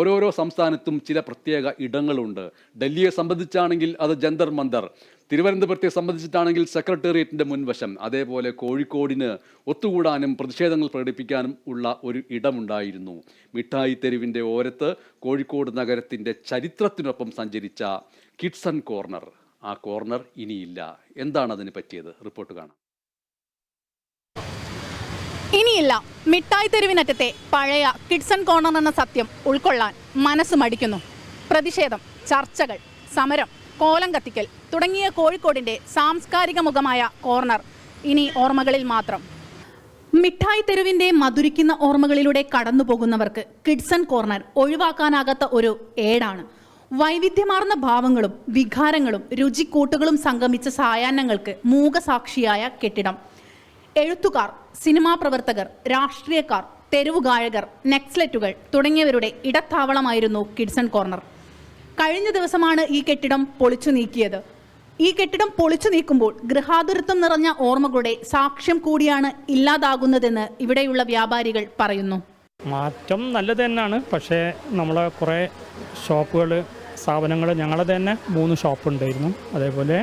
ഓരോരോ സംസ്ഥാനത്തും ചില പ്രത്യേക ഇടങ്ങളുണ്ട്. ഡൽഹിയെ സംബന്ധിച്ചാണെങ്കിൽ അത് ജന്തർ മന്ദർ, തിരുവനന്തപുരത്തെ സംബന്ധിച്ചിട്ടാണെങ്കിൽ സെക്രട്ടേറിയറ്റിൻ്റെ മുൻവശം, അതേപോലെ കോഴിക്കോടിന് ഒത്തുകൂടാനും പ്രതിഷേധങ്ങൾ പ്രകടിപ്പിക്കാനും ഉള്ള ഒരു ഇടമുണ്ടായിരുന്നു. മിഠായി തെരുവിൻ്റെ ഓരത്ത് കോഴിക്കോട് നഗരത്തിൻ്റെ ചരിത്രത്തിനൊപ്പം സഞ്ചരിച്ച കിഡ്സൺ കോർണർ, ആ കോർണർ ഇനിയില്ല. എന്താണ് അതിന് പറ്റിയത്? റിപ്പോർട്ട് കാണാം. ഇനിയില്ല. മിഠായി തെരുവിനറ്റത്തെ പഴയ കിഡ്സൺ കോർണർ എന്ന സത്യം ഉൾക്കൊള്ളാൻ മനസ്സ് മടിക്കുന്നു. പ്രതിഷേധം, ചർച്ചകൾ, സമരം, കോലം കത്തിക്കൽ തുടങ്ങിയ കോഴിക്കോടിൻ്റെ സാംസ്കാരിക മുഖമായ കോർണർ ഇനി ഓർമ്മകളിൽ മാത്രം. മിഠായി തെരുവിൻ്റെ മധുരിക്കുന്ന ഓർമ്മകളിലൂടെ കടന്നു പോകുന്നവർക്ക് കിഡ്സൺ കോർണർ ഒഴിവാക്കാനാകാത്ത ഒരു ഏടാണ്. വൈവിധ്യമാർന്ന ഭാവങ്ങളും വികാരങ്ങളും രുചിക്കൂട്ടുകളും സംഗമിച്ച സായാഹ്നങ്ങൾക്ക് മൂകസാക്ഷിയായ കെട്ടിടം. എഴുത്തുകാർ, സിനിമാ പ്രവർത്തകർ, രാഷ്ട്രീയക്കാർ, തെരുവുഗായകർ, നക്സലറ്റുകൾ തുടങ്ങിയവരുടെ ഇടത്താവളമായിരുന്നു കിഡ്സൺ കോർണർ. കഴിഞ്ഞ ദിവസമാണ് ഈ കെട്ടിടം പൊളിച്ചു നീക്കിയത്. ഈ കെട്ടിടം പൊളിച്ചു നീക്കുമ്പോൾ ഗൃഹാതുരത്വം നിറഞ്ഞ ഓർമ്മകളുടെ സാക്ഷ്യം കൂടിയാണ് ഇല്ലാതാകുന്നതെന്ന് ഇവിടെയുള്ള വ്യാപാരികൾ പറയുന്നു. മാറ്റം നല്ലത് തന്നെയാണ്. പക്ഷേ നമ്മളെ കുറേ ഷോപ്പുകൾ, സ്ഥാപനങ്ങൾ, ഞങ്ങളത് തന്നെ 3 ഷോപ്പ് ഉണ്ടായിരുന്നു. അതേപോലെ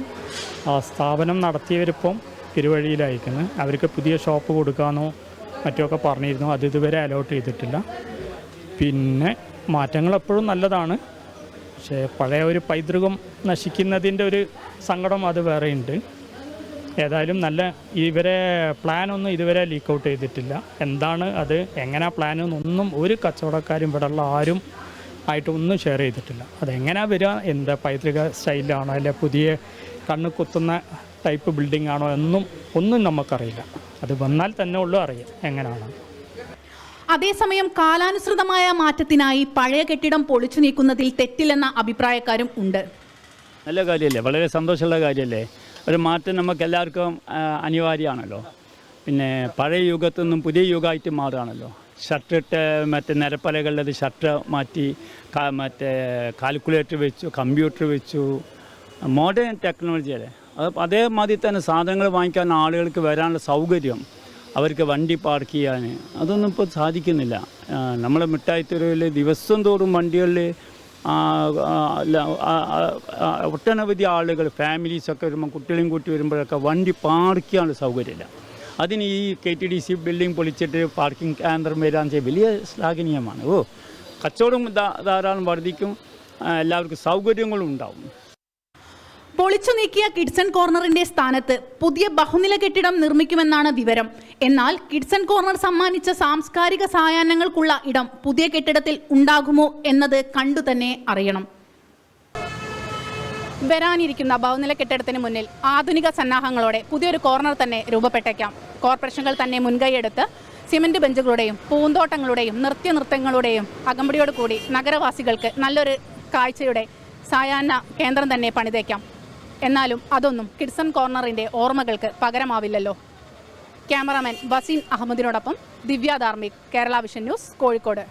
ആ സ്ഥാപനം നടത്തിയവരിപ്പം തിരുവഴിയിലയക്കുന്നു. അവർക്ക് പുതിയ ഷോപ്പ് കൊടുക്കാനോ മറ്റൊക്കെ പറഞ്ഞിരുന്നു. അത് ഇതുവരെ അലോട്ട് ചെയ്തിട്ടില്ല. പിന്നെ മാറ്റങ്ങൾ എപ്പോഴും നല്ലതാണ്. പക്ഷേ പഴയ ഒരു പൈതൃകം നശിക്കുന്നതിൻ്റെ ഒരു സങ്കടം അത് വേറെ ഉണ്ട്. ഏതായാലും നല്ല ഇവരെ പ്ലാനൊന്നും ഇതുവരെ ലീക്ക് ഔട്ട് ചെയ്തിട്ടില്ല. എന്താണ് അത്, എങ്ങനെയാണ് പ്ലാനൊന്നും ഒരു കച്ചവടക്കാരും ഇവിടെയുള്ള ആരും ആയിട്ടൊന്നും ഷെയർ ചെയ്തിട്ടില്ല. അതെങ്ങനെയാണ് വരിക, എന്താ പൈതൃക സ്റ്റൈലാണോ അല്ലെ പുതിയ കണ്ണ് കുത്തുന്ന ടൈപ്പ് ബിൽഡിംഗ് ആണോ ഒന്നും നമുക്കറിയില്ല. അത് വന്നാൽ തന്നെ ഉള്ളൂ അറിയാം എങ്ങനെയാണ്. അതേസമയം കാലാനുസൃതമായ മാറ്റത്തിനായി പഴയ കെട്ടിടം പൊളിച്ചു നീക്കുന്നതിൽ തെറ്റില്ലെന്ന അഭിപ്രായക്കാരും ഉണ്ട്. നല്ല കാര്യമല്ലേ, വളരെ സന്തോഷമുള്ള കാര്യമല്ലേ. ഒരു മാറ്റം നമുക്ക് എല്ലാവർക്കും അനിവാര്യമാണല്ലോ. പിന്നെ പഴയ യുഗത്തിൽ നിന്നും പുതിയ യുഗമായിട്ട് മാറുകയാണല്ലോ. ഷർട്ടിട്ട് മറ്റേ നിരപ്പലകളിലത് ഷർട്ട് മാറ്റി മറ്റേ കാൽക്കുലേറ്റർ വെച്ചു, കമ്പ്യൂട്ടർ വെച്ചു, മോഡേൺ ടെക്നോളജി അല്ലേ. അതേമാതിരി തന്നെ സാധനങ്ങൾ വാങ്ങിക്കാൻ ആളുകൾക്ക് വരാനുള്ള സൗകര്യം, അവർക്ക് വണ്ടി പാർക്ക് ചെയ്യാൻ, അതൊന്നും ഇപ്പോൾ സാധിക്കുന്നില്ല. നമ്മളെ മിഠായി തെരുവിൽ ദിവസം തോറും വണ്ടികളിൽ ഒട്ടനവധി ആളുകൾ, ഫാമിലീസൊക്കെ വരുമ്പോൾ, കുട്ടികളെയും കൂട്ടി വരുമ്പോഴൊക്കെ വണ്ടി പാർക്ക് ചെയ്യാനുള്ള സൗകര്യമില്ല. അതിന് ഈ KTDC ബിൽഡിംഗ് പൊളിച്ചിട്ട് പാർക്കിംഗ് കേന്ദ്രം വരാൻ വലിയ ശ്ലാഘനീയമാണ്. കച്ചവടം ധാരാളം വർദ്ധിക്കും, എല്ലാവർക്കും സൗകര്യങ്ങളും ഉണ്ടാവും. പൊളിച്ചു നീക്കിയ കിഡ്സൺ കോർണറിന്റെ സ്ഥാനത്ത് പുതിയ ബഹുനില കെട്ടിടം നിർമ്മിക്കുമെന്നാണ് വിവരം. എന്നാൽ കിഡ്സൺ കോർണർ സമ്മാനിച്ച സാംസ്കാരിക സായാഹ്നങ്ങൾക്കുള്ള ഇടം പുതിയ കെട്ടിടത്തിൽ ഉണ്ടാകുമോ എന്നത് കണ്ടു തന്നെ അറിയണം. വരാനിരിക്കുന്ന ബഹുനില കെട്ടിടത്തിന് മുന്നിൽ ആധുനിക സന്നാഹങ്ങളോടെ പുതിയൊരു കോർണർ തന്നെ രൂപപ്പെട്ടേക്കാം. കോർപ്പറേഷനുകൾ തന്നെ മുൻകൈയെടുത്ത് സിമന്റ് ബെഞ്ചുകളുടെയും പൂന്തോട്ടങ്ങളുടെയും നൃത്യങ്ങളുടെയും അകമ്പടിയോട് കൂടി നഗരവാസികൾക്ക് നല്ലൊരു കാഴ്ചയുടെ സായാഹ്ന കേന്ദ്രം തന്നെ പണിതേക്കാം. എന്നാലും അതൊന്നും കിഡ്സൺ കോർണറിൻ്റെ ഓർമ്മകൾക്ക് പകരമാവില്ലല്ലോ. ക്യാമറാമാൻ വസീൻ അഹമ്മദിനോടൊപ്പം ദിവ്യ ധാർമിക്, കേരള വിഷൻ ന്യൂസ്, കോഴിക്കോട്.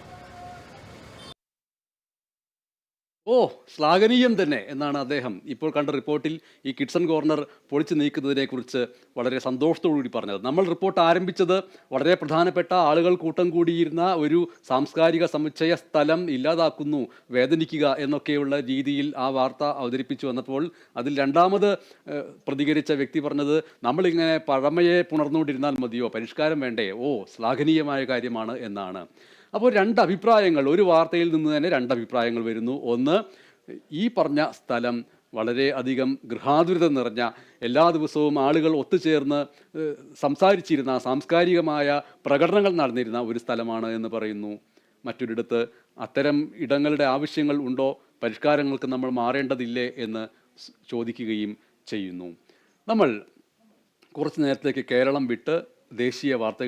ശ്ലാഘനീയം തന്നെ എന്നാണ് അദ്ദേഹം ഇപ്പോൾ കണ്ട റിപ്പോർട്ടിൽ ഈ കിഡ്സൺ കോർണർ പൊളിച്ചു നീക്കുന്നതിനെക്കുറിച്ച് വളരെ സന്തോഷത്തോടുകൂടി പറഞ്ഞത്. നമ്മൾ റിപ്പോർട്ട് ആരംഭിച്ചത് വളരെ പ്രധാനപ്പെട്ട ആളുകൾ കൂട്ടം കൂടിയിരുന്ന ഒരു സാംസ്കാരിക സമുച്ചയ സ്ഥലം ഇല്ലാതാക്കുന്നു, വേദനിക്കുക എന്നൊക്കെയുള്ള രീതിയിൽ ആ വാർത്ത അവതരിപ്പിച്ചു വന്നപ്പോൾ അതിൽ രണ്ടാമത് പ്രതികരിച്ച വ്യക്തി പറഞ്ഞത്, നമ്മളിങ്ങനെ പഴമയെ പുണർന്നുകൊണ്ടിരുന്നാൽ മതിയോ, പരിഷ്കാരം വേണ്ടേ, ശ്ലാഘനീയമായ കാര്യമാണ് എന്നാണ്. അപ്പോൾ 2 അഭിപ്രായങ്ങൾ, ഒരു വാർത്തയിൽ നിന്ന് തന്നെ 2 അഭിപ്രായങ്ങൾ വരുന്നു. ഒന്ന്, ഈ പറഞ്ഞ സ്ഥലം വളരെ അധികം ഗൃഹാതുരത നിറഞ്ഞ, എല്ലാ ദിവസവും ആളുകൾ ഒത്തുചേർന്ന് സംസാരിച്ചിരുന്ന, സാംസ്കാരികമായ പ്രകടനങ്ങൾ നടന്നിരുന്ന ഒരു സ്ഥലമാണ് എന്ന് പറയുന്നു. മറ്റൊരിടത്ത് അത്തരം ഇടങ്ങളുടെ ആവശ്യങ്ങൾ ഉണ്ടോ, പരിഷ്കാരങ്ങൾക്ക് നമ്മൾ മാറേണ്ടതില്ലേ എന്ന് ചോദിക്കുകയും ചെയ്യുന്നു. നമ്മൾ കുറച്ച് നേരത്തേക്ക് കേരളം വിട്ട് ദേശീയ വാർത്തകൾ